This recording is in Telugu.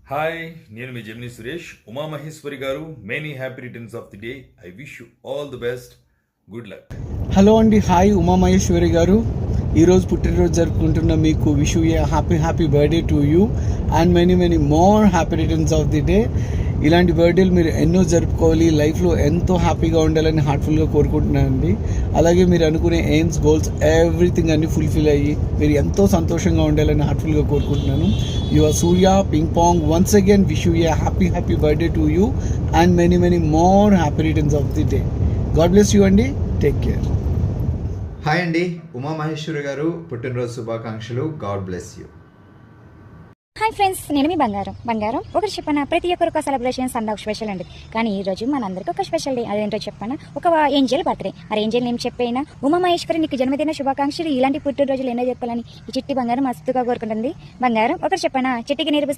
హాయ్, నేను మీ జెమిని సురేష్. ఉమామహేశ్వరి గారు, many happy returns of the day. I wish you all the best. Good luck. Hello అండి, హాయ్ ఉమామహేశ్వరి గారు. ఈరోజు పుట్టినరోజు జరుపుకుంటున్న మీకు wish a happy birthday to you and many more happy returns of the day. ఇలాంటి బర్త్డేలు మీరు ఎన్నో జరుపుకోవాలి, లైఫ్లో ఎంతో హ్యాపీగా ఉండాలని హార్ట్ఫుల్గా కోరుకుంటున్నానండి. అలాగే మీరు అనుకునే ఎయిమ్స్, గోల్స్ ఎవ్రీథింగ్ అన్ని ఫుల్ఫిల్ అయ్యి మీరు ఎంతో సంతోషంగా ఉండాలని హార్ట్ఫుల్గా కోరుకుంటున్నాను. Your Surya ping pong once again wish you a happy birthday to you and many more happy returns of the day. God bless you అండి. Take care. హాయ్ అండి, ఉమామహేశ్వరి గారు పుట్టినరోజు శుభాకాంక్షలు. God bless you. Hi friends, నేను మీ బంగారం ఒకటి చెప్పనా, ప్రతి ఒక్కరికి సెలబ్రేషన్స్ అండ్ స్పెషల్ అండి. కానీ ఈ రోజు మనందరికీ ఒక స్పెషల్ డే. అదేంటో చెప్పనా, ఒక ఏంజల్ బర్త్డే. ఆ ఏంజల్ నేమ్ చెప్పైనా ఉమామహేశ్వరి నీకు జన్మదిన శుభాకాంక్షలు. ఇలాంటి పుట్టినరోజులు ఎన్నో చెప్పాలని ఈ చిట్టి బంగారం మస్తుగా కోరుకుంటుంది. బంగారం ఒకటి చెప్పనా, చిట్టికి నీరు